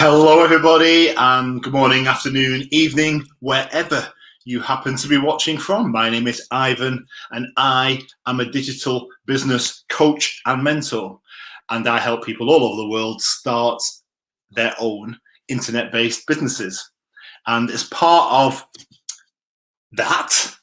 Hello, everybody, and good morning, afternoon, evening, wherever you happen to be watching from. My name is Ivan, and I am a digital business coach and mentor, and I help people all over the world start their own internet-based businesses. And as part of that,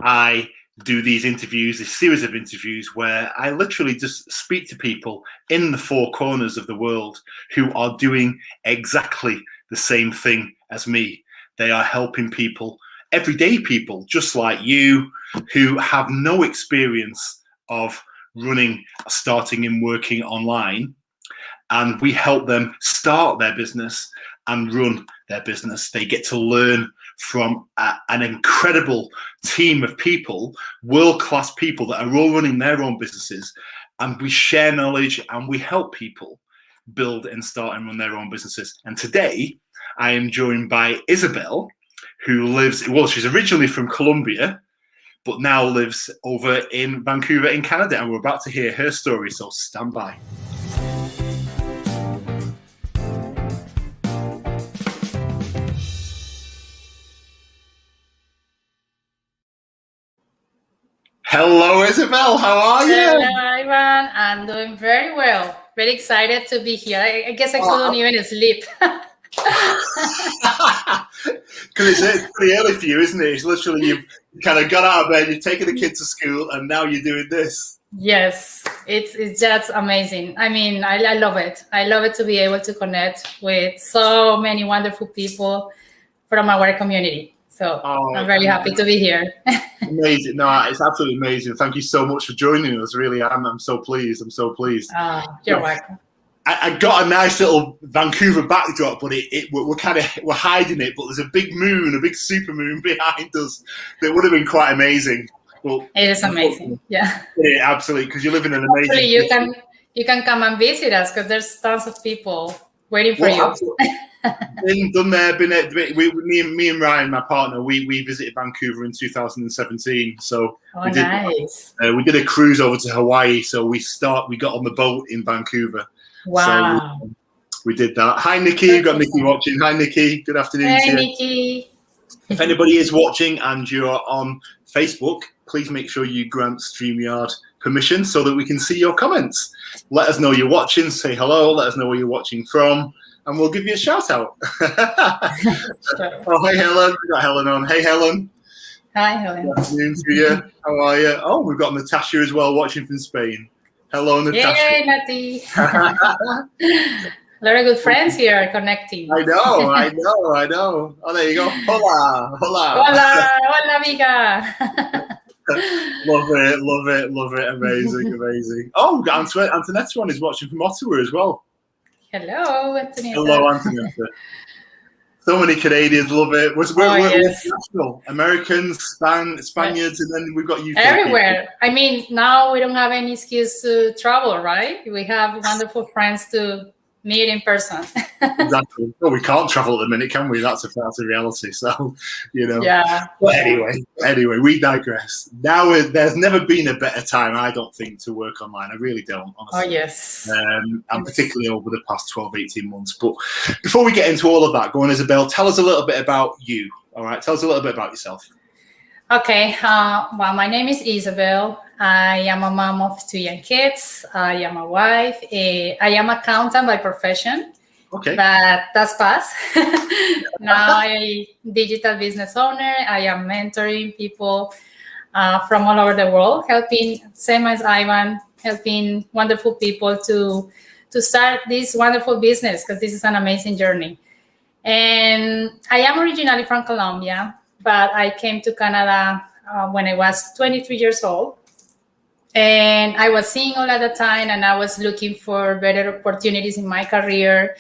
I do these interviews, this series of interviews where I literally just speak to people in the four corners of the world who are doing exactly the same thing as me. They are helping people, everyday people, just like you, who have no experience of running, starting and working online. And we help them start their business and run their business. They get to learn from an incredible team of people, world-class people that are all running their own businesses, and we share knowledge and we help people build and start and run their own businesses. And today I am joined by Isabelle, who lives, well, she's originally from Colombia, but now lives over in Vancouver in Canada, and we're about to hear her story, so stand by. Hello, Isabelle. How are you? Hello, Ivan. I'm doing very well. Very excited to be here. I guess I couldn't even sleep. Because it's pretty early for you, isn't it? It's literally you've kind of got out of bed, you've taken the kids to school, and now you're doing this. Yes, it's just amazing. I mean, I love it. I love it to be able to connect with so many wonderful people from our community. So I'm very happy to be here. Amazing. No, it's absolutely amazing. Thank you so much for joining us. Really, I'm so pleased. I'm so pleased. You're welcome. I got a nice little Vancouver backdrop, but we're hiding it. But there's a big moon, a big super moon behind us. That would have been quite amazing. Well, it is amazing. Yeah. Absolutely, because you live in an amazing. Hopefully you can come and visit us because there's tons of people waiting for you. Been done there. Me and Ryan, my partner, we visited Vancouver in 2017. So nice. We did a cruise over to Hawaii. So we got on the boat in Vancouver. Wow. So we did that. Hi, Nikki. You've got Nikki watching. Hi, Nikki. Good afternoon to you. Nikki. If anybody is watching and you're on Facebook, please make sure you grant StreamYard permission so that we can see your comments. Let us know you're watching. Say hello. Let us know where you're watching from. And we'll give you a shout out. Oh, hey, Helen. We've got Helen on. Hey, Helen. Hi, Helen. Good afternoon to you. How are you? Oh, we've got Natasha as well watching from Spain. Hello, Natasha. Yay, Nati. A lot of good friends here connecting. I know. Oh, there you go. Hola. Hola, amiga. Love it. Amazing. Oh, we've got Antonetta on is watching from Ottawa as well. Hello, Antonetta. Hello, Antonetta. So many Canadians love it. We're international. Americans, Spaniards, and then we've got UK. Everywhere. People. I mean, now we don't have any excuse to travel, right? We have wonderful friends to meet in person. Exactly. Well, we can't travel at the minute, can we? That's a reality. So, Yeah. But anyway, we digress. Now, there's never been a better time, I don't think, to work online. I really don't, honestly. Oh, yes. And particularly over the past 12, 18 months. But before we get into all of that, go on, Isabelle, tell us a little bit about you. All right? Tell us a little bit about yourself. Okay. Well, my name is Isabelle. I am a mom of 2 young kids. I am a wife. I am accountant by profession. Okay. But that's past. Now I'm a digital business owner. I am mentoring people from all over the world, helping, same as Ivan, helping wonderful people to start this wonderful business because this is an amazing journey. And I am originally from Colombia, but I came to Canada when I was 23 years old. And I was single at the time, and I was looking for better opportunities in my career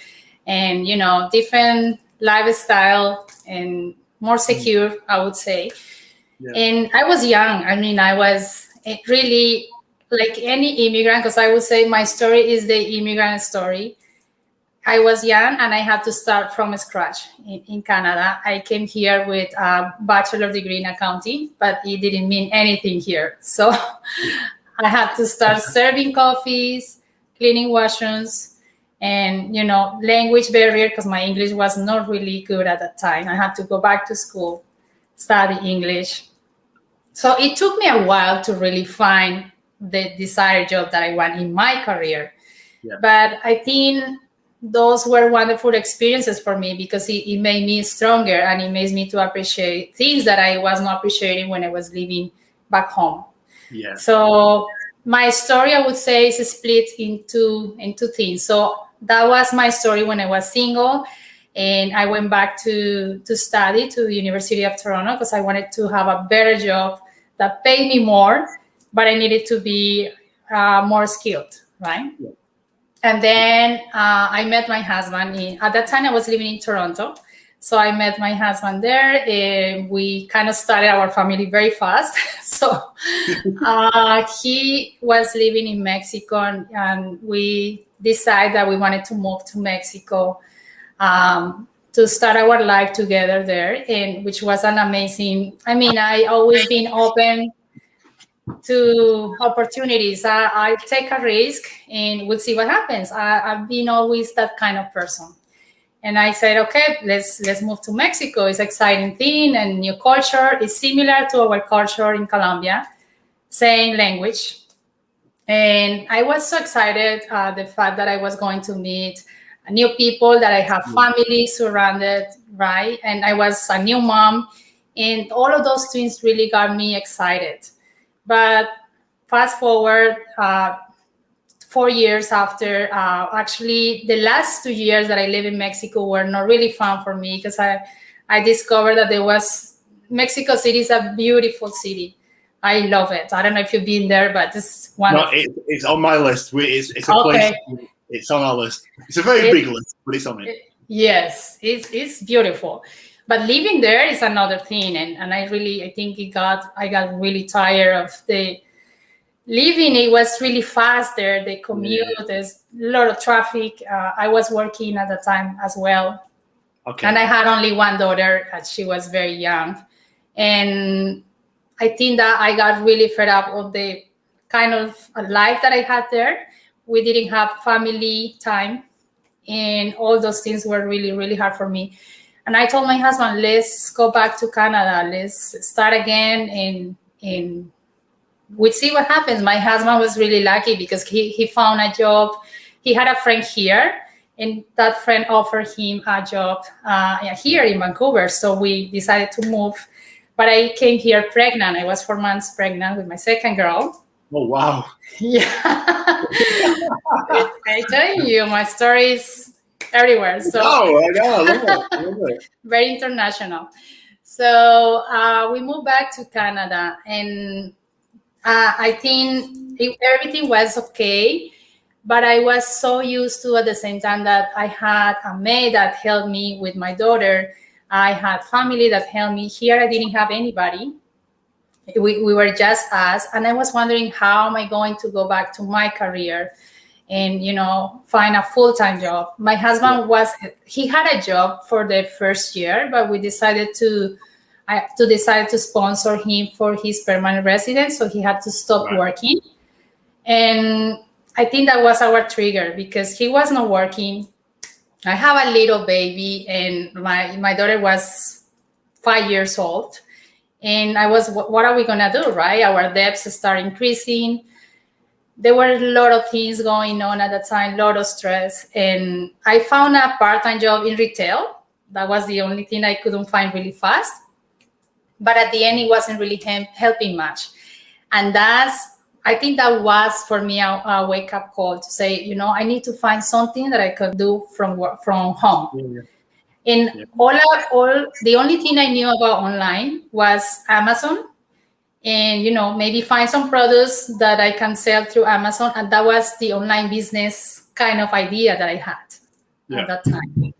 and, different lifestyle and more secure, I would say. Yeah. And I was young. I mean, I was really like any immigrant, because I would say my story is the immigrant story. I was young and I had to start from scratch in Canada. I came here with a bachelor's degree in accounting, but it didn't mean anything here. So I had to start serving coffees, cleaning washrooms, and language barrier, because my English was not really good at that time. I had to go back to school, study English. So it took me a while to really find the desired job that I want in my career. Yeah. But I think those were wonderful experiences for me, because it made me stronger, and it made me to appreciate things that I was not appreciating when I was living back home. Yeah. So my story, I would say, is split into things. So that was my story when I was single, and I went back to study to the University of Toronto, because I wanted to have a better job that paid me more, but I needed to be more skilled, right? Yeah. And then I met my husband. At that time, I was living in Toronto. So I met my husband there, and we kind of started our family very fast. So he was living in Mexico, and we decided that we wanted to move to Mexico to start our life together there, and which was an amazing. I mean, I always been open to opportunities. I take a risk and we'll see what happens. I've been always that kind of person. And I said, okay, let's move to Mexico. It's an exciting thing and new culture. It's similar to our culture in Colombia, same language. And I was so excited, the fact that I was going to meet new people, that I have family surrounded, right? And I was a new mom. And all of those things really got me excited. But fast forward 4 years after, actually the last 2 years that I live in Mexico were not really fun for me, because I discovered that Mexico City is a beautiful city. I love it. I don't know if you've been there, but it's wonderful. No, it's on my list. It's a place. It's on our list. It's a very big list, but it's on it. Yes, it's beautiful. But living there is another thing, and I think I got really tired of the living. It was really fast there. The commute, there's a lot of traffic. I was working at the time as well, and I had only one daughter. She was very young, and I think that I got really fed up of the kind of life that I had there. We didn't have family time, and all those things were really, really hard for me. And I told my husband, let's go back to Canada. Let's start again, and we'd see what happens. My husband was really lucky, because he found a job. He had a friend here, and that friend offered him a job here in Vancouver. So we decided to move. But I came here pregnant. I was 4 months pregnant with my second girl. Oh, wow. Yeah. I tell you, my story is everywhere. So I love it. Very international. So we moved back to Canada, and I think everything was okay, but I was so used to, at the same time, that I had a maid that helped me with my daughter. I had family that helped me. Here I didn't have anybody. We were just us, and I was wondering, how am I going to go back to my career and find a full-time job? My husband he had a job for the first year, but we decided to sponsor him for his permanent residence, so he had to stop working. And I think that was our trigger, because he was not working. I have a little baby, and my daughter was 5 years old. And I was, what are we going to do, right? Our debts start increasing. There were a lot of things going on at the time, a lot of stress. And I found a part-time job in retail. That was the only thing I couldn't find really fast. But at the end, it wasn't really helping much. And I think that was, for me, a wake-up call to say, I need to find something that I could do from home. Yeah. And all the only thing I knew about online was Amazon, and maybe find some products that I can sell through Amazon, and that was the online business kind of idea that I had at that time.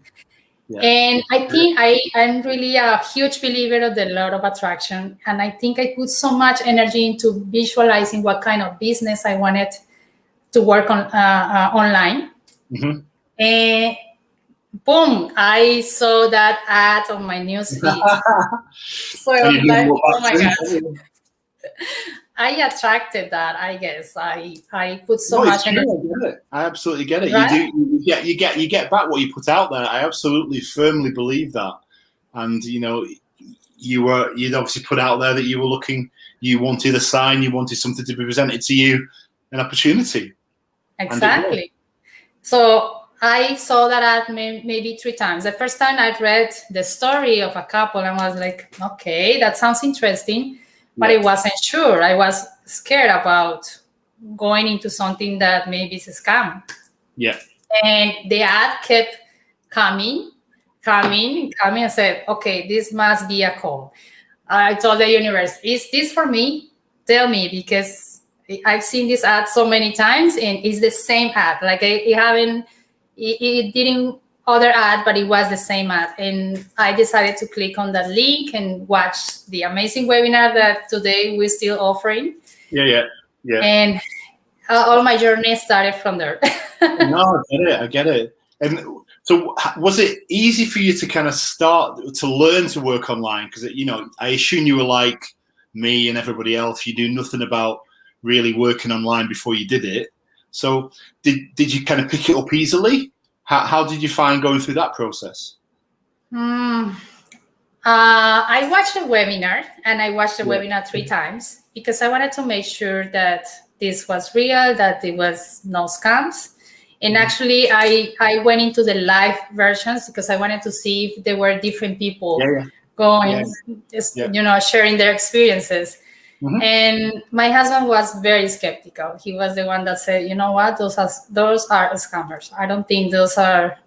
Yeah. And I think I'm really a huge believer of the law of attraction, and I think I put so much energy into visualizing what kind of business I wanted to work on online. Mm-hmm. And boom, I saw that ad on my newsfeed. So I was like, oh my God. I attracted that. I guess I put so No, it's much true. energy. I get it. I absolutely get it. Right? You get back what you put out there. I absolutely firmly believe that. And you'd obviously put out there that you were looking, you wanted a sign, you wanted something to be presented to you, an opportunity. Exactly. So I saw that ad maybe 3 times. The first time I read the story of a couple and was like, okay, that sounds interesting, but I wasn't sure. I was scared about going into something that maybe is a scam. Yeah. And the ad kept coming. I said, okay, this must be a call. I told the universe, is this for me? Tell me, because I've seen this ad so many times and it's the same ad. Like it didn't other ad, but it was the same ad. And I decided to click on that link and watch the amazing webinar that today we're still offering. Yeah. And all my journey started from there. No, I get it. And so was it easy for you to kind of start to learn to work online? Because, I assume you were like me and everybody else. You knew nothing about really working online before you did it. So did you kind of pick it up easily? How did you find going through that process? I watched the webinar, and I watched the webinar 3 times because I wanted to make sure that this was real, that there was no scams. And actually, I went into the live versions because I wanted to see if there were different people going, sharing their experiences. Mm-hmm. And my husband was very skeptical. He was the one that said, you know what, those are scammers. I don't think those are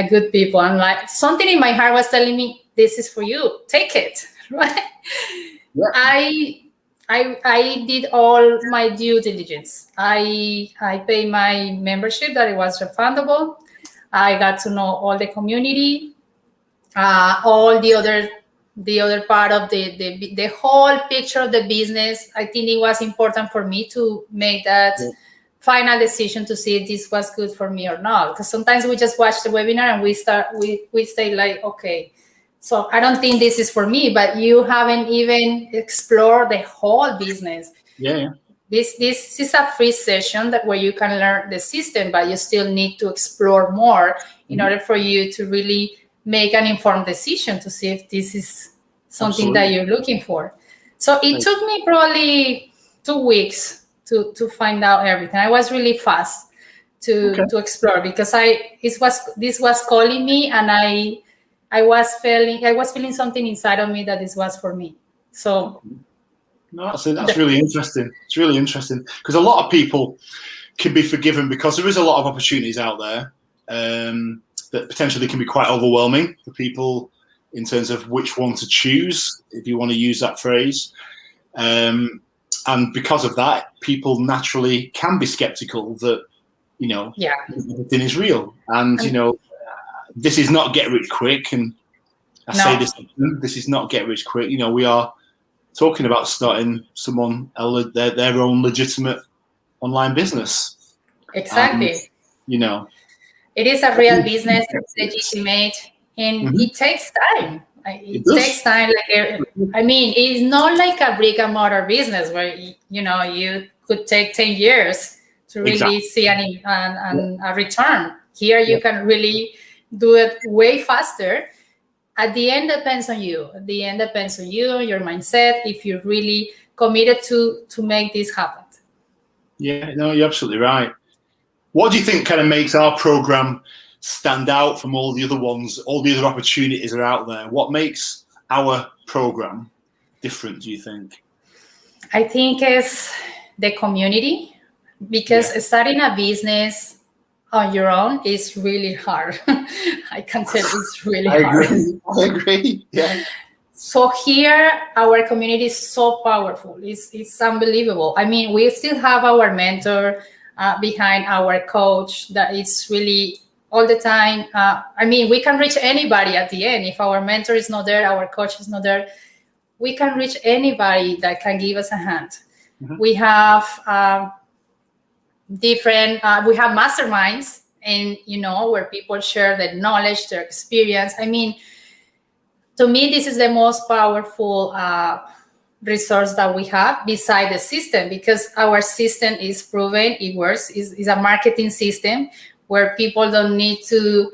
good people. I'm like, something in my heart was telling me, this is for you. Take it, right? Yeah. I did all my due diligence. I paid my membership that it was refundable. I got to know all the community, all the other part of the whole picture of the business. I think it was important for me to make that final decision to see if this was good for me or not. Because sometimes we just watch the webinar and we stay like, okay, so I don't think this is for me, but you haven't even explored the whole business. Yeah. This is a free session where you can learn the system, but you still need to explore more in order for you to really make an informed decision to see if this is something that you're looking for. So it took me probably 2 weeks to find out everything. I was really fast to explore because this was calling me, and I was feeling something inside of me that this was for me. So no, that's really interesting. It's really interesting because a lot of people can be forgiven because there is a lot of opportunities out there that potentially can be quite overwhelming for people in terms of which one to choose, if you want to use that phrase. And because of that, people naturally can be skeptical that, everything is real. And, this is not get rich quick. And I say this is not get rich quick. We are talking about starting their own legitimate online business. Exactly. And, it is a real business. It's legitimate, and it takes time. It takes time. It's not like a brick and mortar business where you could take 10 years to really see a return. Here, you can really do it way faster. At the end, depends on you. At the end, depends on you, your mindset. If you're really committed to make this happen. Yeah, no, you're absolutely right. What do you think kind of makes our program stand out from all the other ones, all the other opportunities that are out there? What makes our program different, do you think? I think it's the community, because starting a business on your own is really hard. I can tell it's really hard. I agree. Yeah. So here, our community is so powerful. It's unbelievable. We still have our mentor behind our coach that is really all the time. We can reach anybody at the end. If our mentor is not there, our coach is not there, we can reach anybody that can give us a hand. Mm-hmm. We have we have masterminds, and where people share their knowledge, their experience. To me, this is the most powerful resource that we have beside the system, because our system is proven, it works. Is a marketing system where people don't need to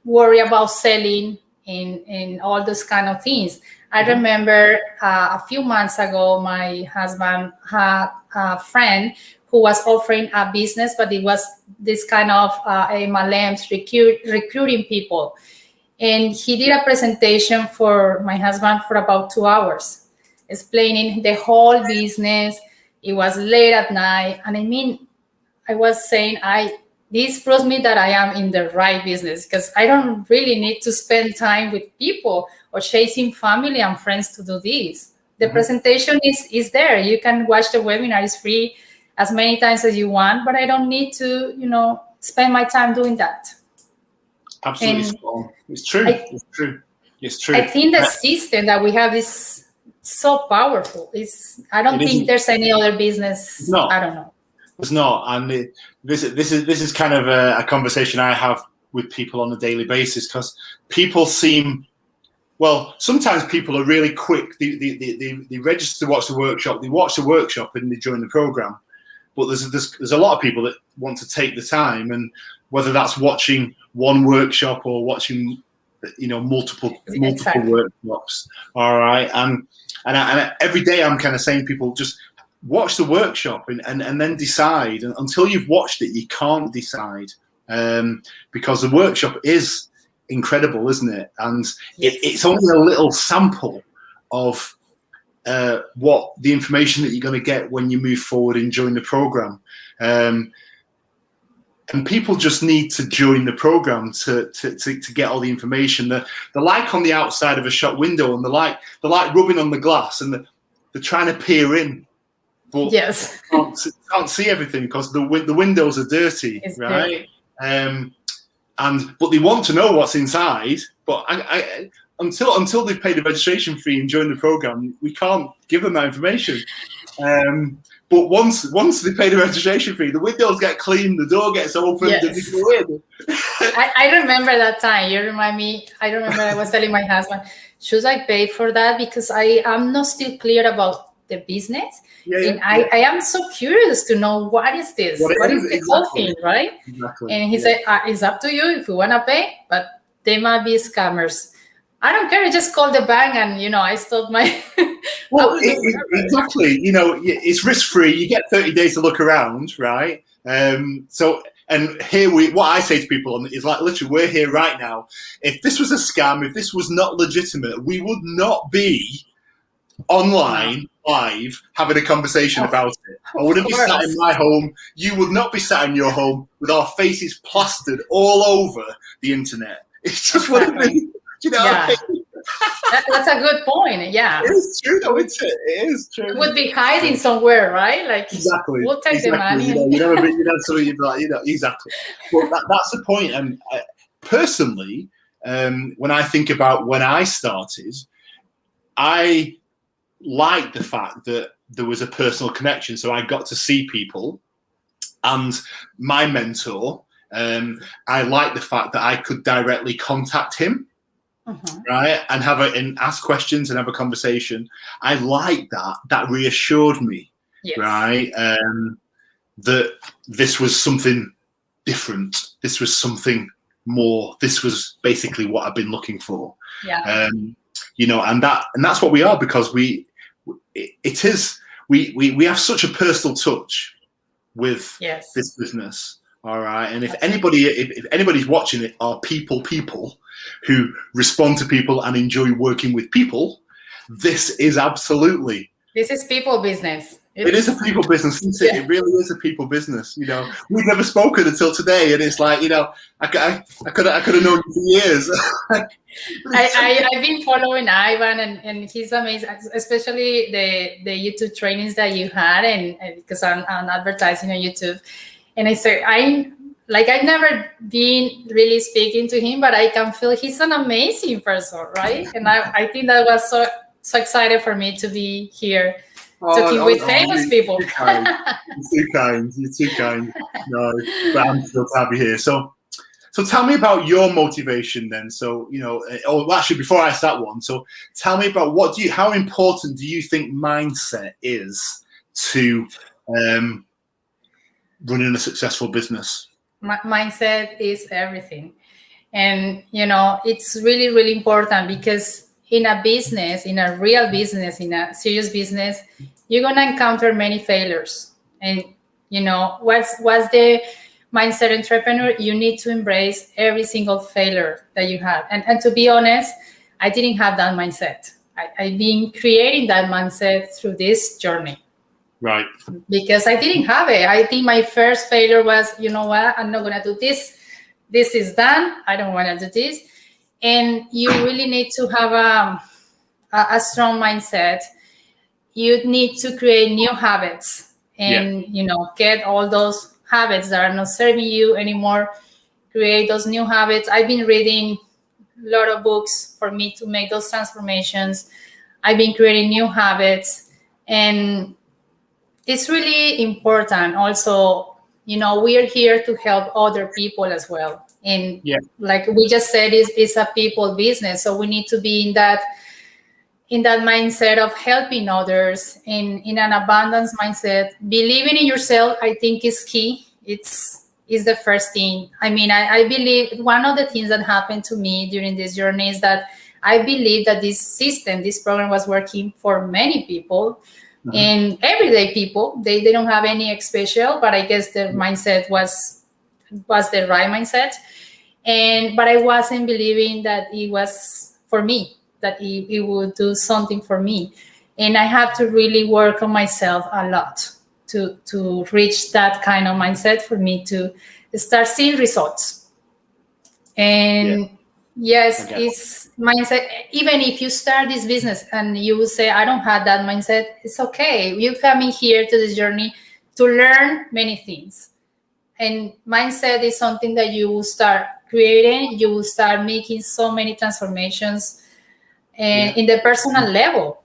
worry about selling and all those kind of things. I remember a few months ago, my husband had a friend who was offering a business, but it was this kind of MLMs recruiting people. And he did a presentation for my husband for about 2 hours, explaining the whole business. It was late at night. And I mean, I was saying, this proves me that I am in the right business, because I don't really need to spend time with people or chasing family and friends to do this. The presentation is there. You can watch the webinar. It's free as many times as you want, but I don't need to, spend my time doing that. Absolutely. It's true. It's true. I think the system that we have is so powerful. I don't think there's any other business. No. I don't know. It's not, and this is kind of a conversation I have with people on a daily basis, because people seem, well, sometimes people are really quick. They register to watch the workshop. They watch the workshop and they join the program. But there's a lot of people that want to take the time, and whether that's watching one workshop or watching, multiple workshops. All right, and every day I'm kind of saying, people just watch the workshop and then decide. And until you've watched it, you can't decide, because the workshop is incredible, isn't it? And it's only a little sample of what the information that you're going to get when you move forward and join the program. And people just need to join the program to get all the information. The like on the outside of a shop window, and the like rubbing on the glass, and they're trying to peer in. But yes, can't see everything because the windows are dirty, it's right? But they want to know what's inside. But until they've paid the registration fee and joined the program, we can't give them that information. But once they pay the registration fee, the windows get cleaned, the door gets opened, and they go in. I remember that time. You remind me. I remember I was telling my husband, should I pay for that? Because I am not still clear about the business. And I am so curious to know what is this? What is the whole thing, right? Exactly. And he said, it's up to you if you want to pay, but they might be scammers. I don't care. I just call the bank and, I stop my... Well, exactly. It's risk-free. You get 30 days to look around, right? And here what I say to people is like, literally, we're here right now. If this was a scam, if this was not legitimate, we would not be online live having a conversation about it. I wouldn't be sat in my home. You would not be sat in your home with our faces plastered all over the internet. It's just what it is. That's a good point. Yeah, it is true though. It is true. It would be hiding somewhere, right? Like exactly. We'll take the money. Exactly. But that's the point. And personally, when I think about when I started, I like the fact that there was a personal connection. So I got to see people, and my mentor, I like the fact that I could directly contact him, right, and ask questions and have a conversation. I like that. That reassured me, right, that this was something different. This was something more. This was basically what I've been looking for. Yeah. And that's what we are, because we have such a personal touch with this business. All right. And if anybody's watching it are people who respond to people and enjoy working with people, this is people business. It is a people business, isn't it? It really is a people business. We've never spoken until today, and it's like, I could have known you for years. I've been following Ivan, and he's amazing, especially the YouTube trainings that you had, and because I'm advertising on YouTube. And I say, I've never been really speaking to him, but I can feel he's an amazing person, right? And I think that was so excited for me to be here talking with famous people. You're too kind. No, but I'm thrilled to have you here. So So tell me about your motivation then. So, actually, before I ask that one, so tell me about how important do you think mindset is to running a successful business? Mindset is everything. And, it's really, really important because in a business, in a real business, in a serious business, you're going to encounter many failures. And, what's the mindset entrepreneur? You need to embrace every single failure that you have. And to be honest, I didn't have that mindset. I've been creating that mindset through this journey. Right. Because I didn't have it. I think my first failure was, you know what, I'm not going to do this. This is done. I don't want to do this. And you really need to have a strong mindset. You need to create new habits and, get all those habits that are not serving you anymore. Create those new habits. I've been reading a lot of books for me to make those transformations. I've been creating new habits, and it's really important. Also, we are here to help other people as well. And like we just said, it's a people business. So we need to be in that mindset of helping others, in an abundance mindset. Believing in yourself, I think, is key. It's the first thing. I mean, I believe one of the things that happened to me during this journey is that I believe that this program was working for many people. Mm-hmm. And everyday people, they don't have any special, but I guess their mindset was the right mindset. But I wasn't believing that it was for me, that it would do something for me. And I have to really work on myself a lot to reach that kind of mindset for me to start seeing results. And yes, it's mindset. Even if you start this business and you will say, I don't have that mindset, it's okay. You're coming here to this journey to learn many things. And mindset is something that you will start creating. You will start making so many transformations in the personal level,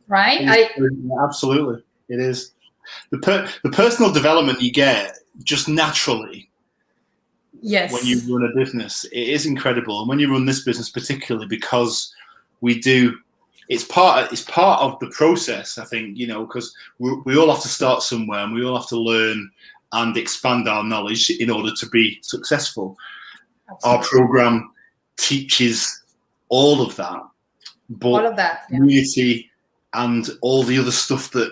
right? Absolutely. It is. The personal development you get just naturally. Yes. When you run a business, it is incredible. And when you run this business, particularly because it's part of the process, I think, because we all have to start somewhere and we all have to learn and expand our knowledge in order to be successful. Absolutely. Our program teaches all of that, but all of that, community and all the other stuff that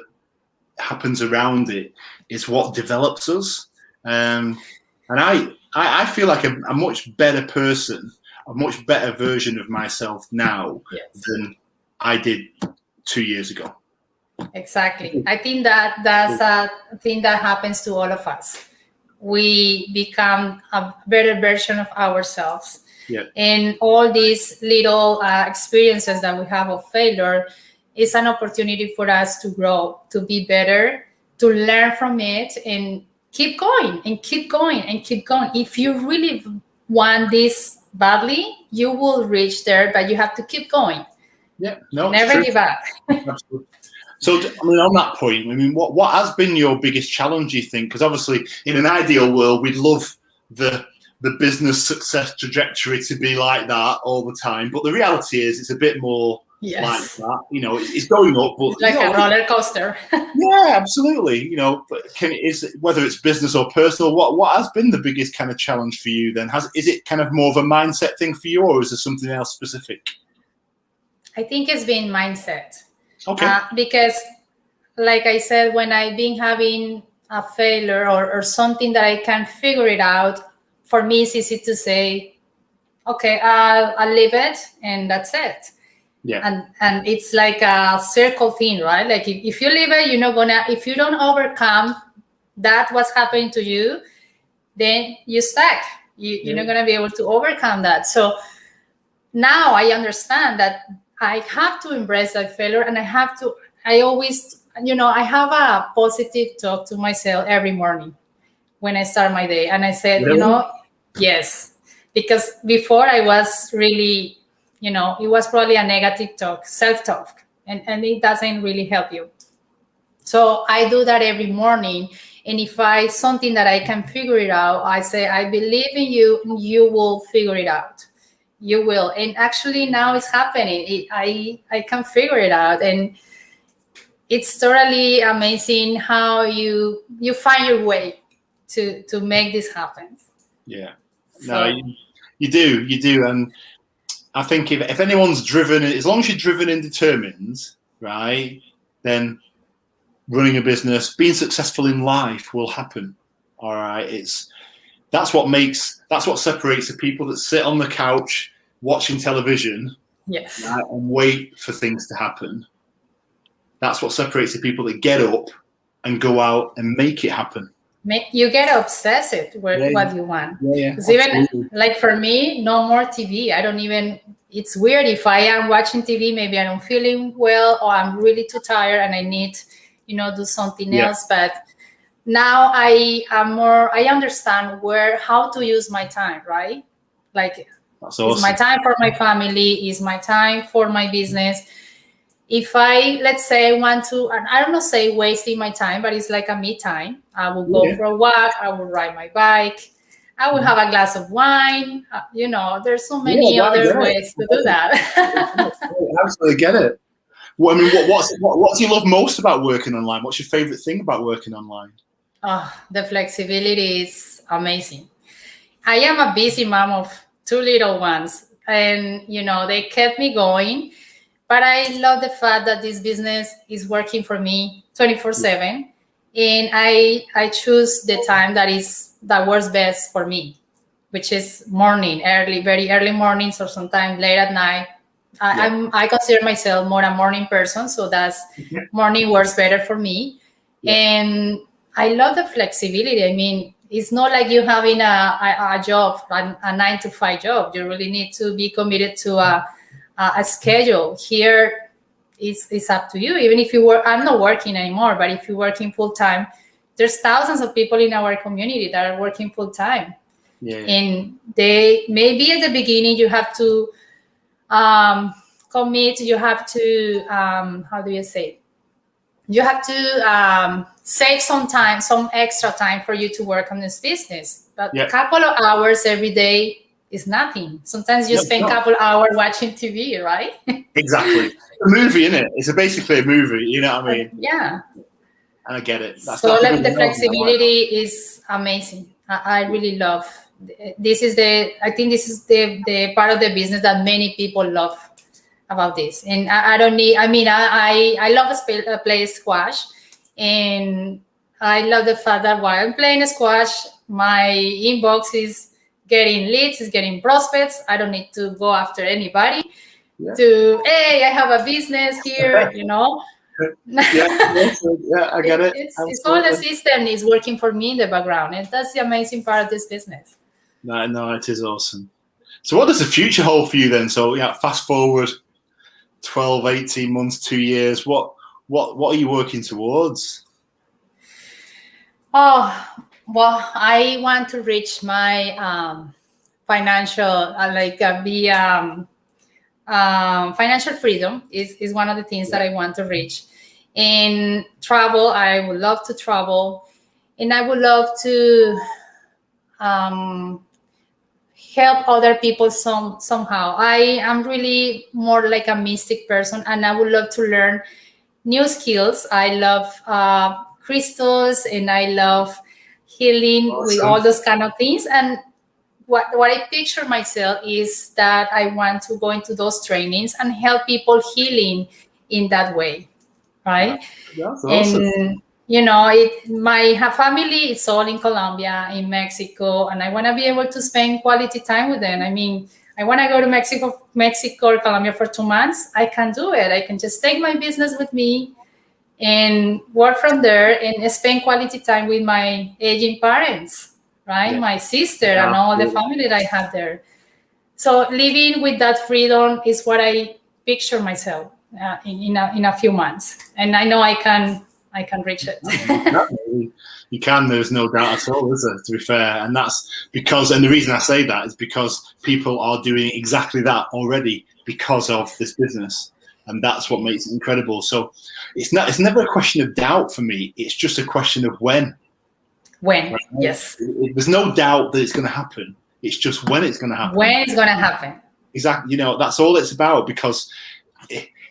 happens around it is what develops us. And I feel like a much better person, a much better version of myself now than I did 2 years ago. Exactly. I think that's a thing that happens to all of us. We become a better version of ourselves. Yeah. And all these little experiences that we have of failure is an opportunity for us to grow, to be better, to learn from it, and keep going and keep going and keep going. If you really want this badly, you will reach there, but you have to keep going. Yeah, no, never give up. Absolutely. So, on that point, what has been your biggest challenge, you think? Because obviously, in an ideal world, we'd love the business success trajectory to be like that all the time. But the reality is, it's a bit more like that. It's going up, but like a roller coaster. Yeah, absolutely. But whether it's business or personal, what has been the biggest kind of challenge for you? Then is it kind of more of a mindset thing for you, or is there something else specific? I think it's been mindset. Okay. Because, like I said, when I've been having a failure or something that I can't figure it out, for me it's easy to say, okay, I'll leave it and that's it. Yeah. And it's like a circle thing, right? Like if you leave it, you're not gonna, if you don't overcome that what's happening to you, then you're stuck. You're not gonna be able to overcome that. So now I understand that I have to embrace that failure, and I always, I have a positive talk to myself every morning when I start my day. And I said, really? Yes, because before I was really, it was probably a negative talk, self-talk, and it doesn't really help you. So I do that every morning, And if something that I can figure it out, I say, I believe in you, and you will figure it out. You will. And actually now it's happening. I can figure it out. And it's totally amazing how you find your way to make this happen. Yeah. No, you do. And I think if anyone's driven, as long as you're driven and determined, right, then running a business, being successful in life will happen. All right. That's what separates the people that sit on the couch watching television, yes, right, and wait for things to happen. That's what separates the people that get up and go out and make it happen. You get obsessed with what you want. Yeah, Because even like for me, no more TV. I don't even. It's weird if I am watching TV. Maybe I don't feeling well, or I'm really too tired and I need, do something else. But now I understand how to use my time. Right? Like, that's awesome. It's my time for my family. It's my time for my business. If let's say, I want to, and I don't know, say wasting my time, but it's like a me time. I will go for a walk. I will ride my bike. I will have a glass of wine. There's so many other ways to do that. I absolutely get it. Well, I mean, what do you love most about working online? What's your favorite thing about working online? The flexibility is amazing. I am a busy mom of 2 little ones, and they kept me going. But I love the fact that this business is working for me 24/7, and I choose the time that works best for me, which is morning, very early mornings, or sometimes late at night. I consider myself more a morning person, so that's morning works better for me. And I love the flexibility. I mean, it's not like you having a job, a 9-to-5 job. You really need to be committed to a schedule. Here it's up to you. Even if you work, I'm not working anymore, but if you're working full time, there's thousands of people in our community that are working full time. And they maybe at the beginning you have to commit. You have to how do you say? You have to save some time, some extra time for you to work on this business. But a couple of hours every day is nothing. Sometimes you spend a couple hours watching TV, right? Exactly. It's a movie, isn't it? It's basically a movie, you know what I mean? Yeah. And I get it. The flexibility is amazing. I really love. I think this is the part of the business that many people love about this. And I love to play squash, and I love the fact that while I'm playing squash, my inbox is getting leads, is getting prospects. I don't need to go after anybody hey, I have a business here, I get it. It's all the system is working for me in the background, and that's the amazing part of this business. No, it is awesome. So what does the future hold for you then? So fast forward 12, 18 months, 2 years, what are you working towards? Well, I want to reach my financial, financial freedom is one of the things that I want to reach. And travel, I would love to travel, and I would love to help other people somehow. I am really more like a mystic person, and I would love to learn new skills. I love crystals, and I love healing with all those kind of things. And what I picture myself is that I want to go into those trainings and help people healing in that way, right? That's awesome. And my family is all in Colombia, in Mexico, and I want to be able to spend quality time with them. I mean, I want to go to Mexico or Colombia for 2 months. I can do it. I can just take my business with me and work from there and spend quality time with my aging parents, right? My sister and all the family that I have there. So living with that freedom is what I picture myself in a few months, and I know I can reach it. You can. There's no doubt at all, is there? To be fair, and that's because, and the reason I say that is because people are doing exactly that already because of this business. And that's what makes it incredible. So it's never a question of doubt for me. It's just a question of when. When? Right? Yes. There's no doubt that it's going to happen. It's just when it's going to happen. When it's going to happen. Exactly. That's all it's about, because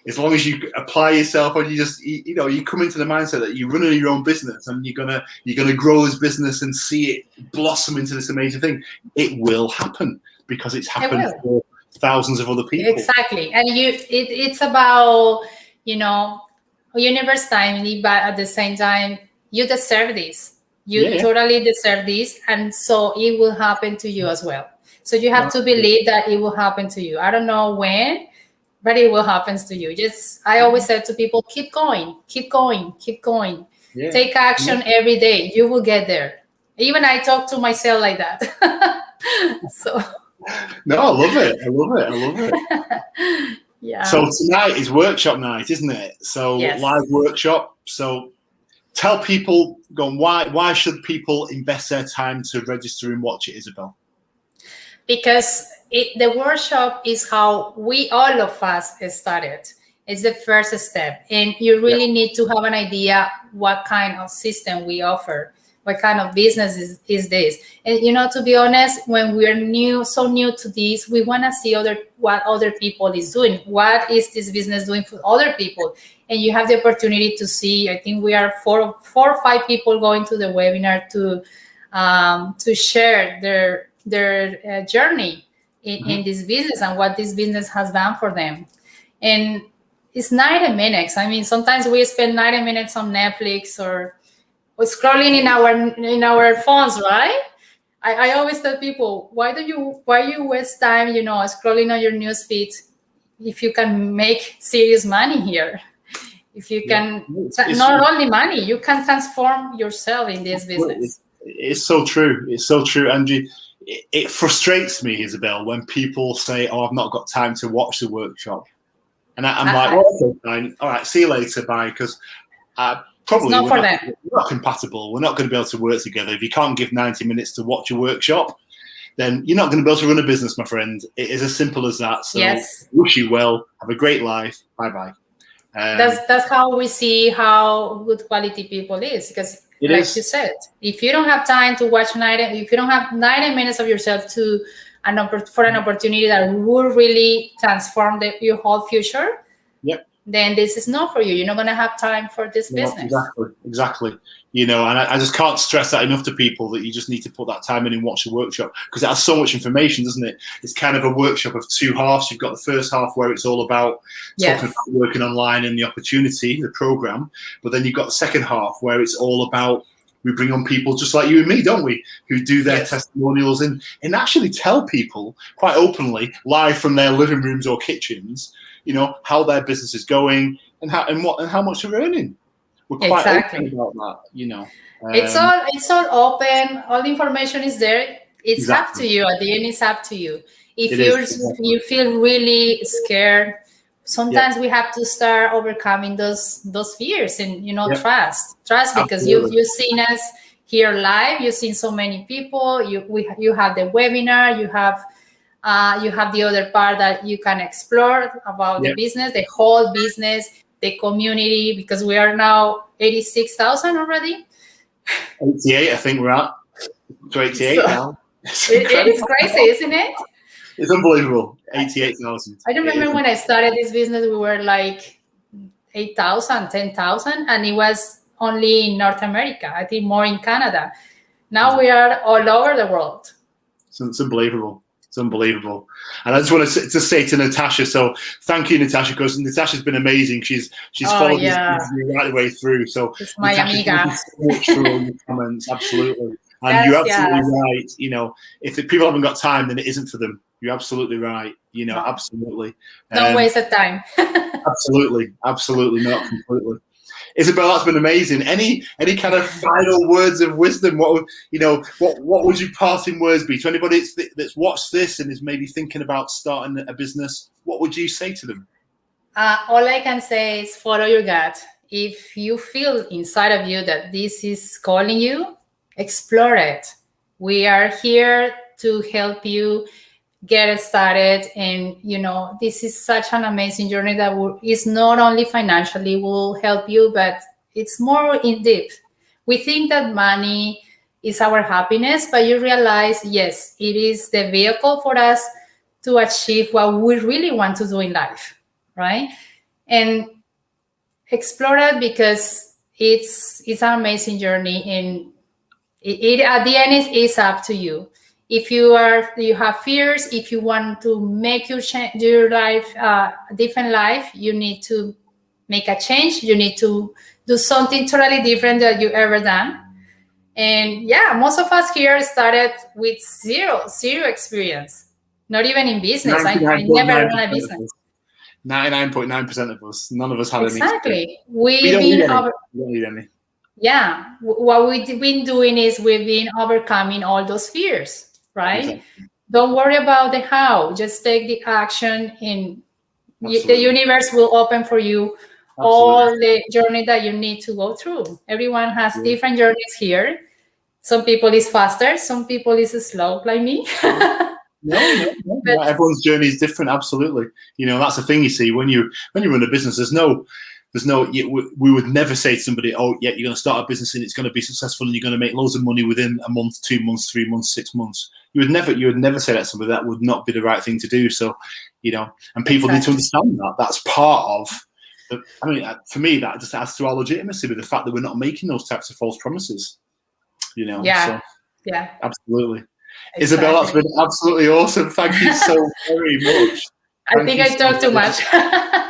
as long as you apply yourself, or you come into the mindset that you're running your own business and you're gonna grow this business and see it blossom into this amazing thing, it will happen, because it's happened for thousands of other people. Exactly. And it's about, universe timely, but at the same time, you deserve this. You totally deserve this, and so it will happen to you as well. So you have to believe that it will happen to you. I don't know when, but it will happen to you. I always said to people, keep going, keep going, keep going. Yeah. Take action every day. You will get there. Even I talk to myself like that. So. No, I love it. Yeah. So tonight is workshop night, isn't it? So live workshop. So tell people, why should people invest their time to register and watch it, Isabelle? Because the workshop is how all of us started. It's the first step. And you really need to have an idea what kind of system we offer, what kind of business is this. And, to be honest, when we're so new to this, we want to see what other people is doing. What is this business doing for other people? And you have the opportunity to see, I think we are four or five people going to the webinar to share their journey in this business and what this business has done for them. And it's 90 minutes. I mean, sometimes we spend 90 minutes on Netflix or scrolling in our phones, right? I always tell people, why you waste time, scrolling on your news feed if you can make serious money here? If you can, not only money, you can transform yourself in this business. It's so true. It's so true, Angie. It frustrates me, Isabelle, when people say, "Oh, I've not got time to watch the workshop," and I'm like, "Well, okay, fine. All right, see you later, bye." Because probably we're not compatible. We're not going to be able to work together. If you can't give 90 minutes to watch a workshop, then you're not going to be able to run a business, my friend. It is as simple as that. So wish you well. Have a great life. Bye bye. That's how we see how good quality people is, because you said, if you don't have time to watch if you don't have 90 minutes of yourself for an opportunity that will really transform your whole future, then this is not for you. You're not going to have time for this business. Exactly. And I just can't stress that enough to people, that you just need to put that time in and watch the workshop, because it has so much information, doesn't it? It's kind of a workshop of two halves. You've got the first half where it's all about talking about working online and the opportunity, the program. But then you've got the second half where it's all about, we bring on people just like you and me, don't we, who do their testimonials and actually tell people quite openly, live from their living rooms or kitchens, how their business is going and how much they're earning. We're quite open about that, It's all open. All the information is there. It's up to you. At the end, it's up to you. If you feel really scared, sometimes we have to start overcoming those fears and trust because you've seen us here live. You've seen so many people. You have the webinar. You have the other part that you can explore about the business, the whole business, the community, because we are now 86,000 already. 88, I think we're at. To 88 now. It is crazy, isn't it? It's unbelievable. 88,000. I remember when I started this business, we were like 8,000, 10,000, and it was only in North America. I think more in Canada. Now we are all over the world. So it's unbelievable. It's unbelievable. And I just want to say to Natasha, so thank you, Natasha, because Natasha's been amazing. She's followed this right the way through. So it's my amiga. Thank you so much for all your comments. Absolutely. And you're absolutely right. If the people haven't got time, then it isn't for them. You're absolutely right. Absolutely. Don't waste the time. Absolutely. Absolutely not. Completely. Isabelle, that's been amazing. Any kind of final words of wisdom? What would your parting words be to anybody that's watched this and is maybe thinking about starting a business? What would you say to them? All I can say is follow your gut. If you feel inside of you that this is calling you, explore it. We are here to help you get started, and this is such an amazing journey that is not only financially will help you, but it's more in depth. We think that money is our happiness, but you realize, yes, it is the vehicle for us to achieve what we really want to do in life, right? And explore it, because it's an amazing journey, and it at the end is up to you. If you have fears, if you want to make your life a different life, you need to make a change. You need to do something totally different that you ever done. And yeah, most of us here started with zero experience, not even in business. I never run a business. 99.9% of us, none of us had any. Exactly. We don't need any. Yeah, what we've been doing is we've been overcoming all those fears, right? Exactly. Don't worry about the how, just take the action, and the universe will open for you all the journey that you need to go through. Everyone has different journeys here. Some people is faster, some people is slow, like me. No. Everyone's journey is different. Absolutely. That's the thing. You see, when you run a business, we would never say to somebody, oh yeah, you're going to start a business and it's going to be successful and you're going to make loads of money within a month, 2 months, 3 months, 6 months. You would never say that to somebody. That would not be the right thing to do. So, and people need to understand that. That's part of for me, that just adds to our legitimacy with the fact that we're not making those types of false promises. Yeah. Absolutely. Exactly. Isabelle, that's been absolutely awesome. Thank you so very much. I think I talked too much.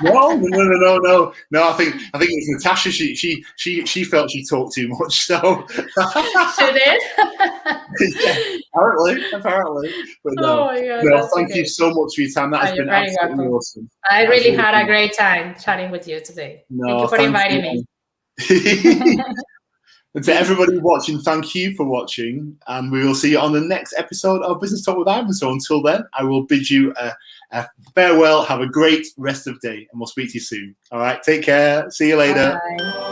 No. I think it was Natasha. She felt she talked too much. So she did. Yeah, apparently. But no. Oh my God, thank you so much for your time. That has been absolutely awesome. I really had a great time chatting with you today. Thank you for inviting me. And to everybody watching, thank you for watching, and we will see you on the next episode of Business Talk with Ivan. So until then, I will bid you a farewell. Have a great rest of the day, and we'll speak to you soon. All right, take care. See you later. Bye.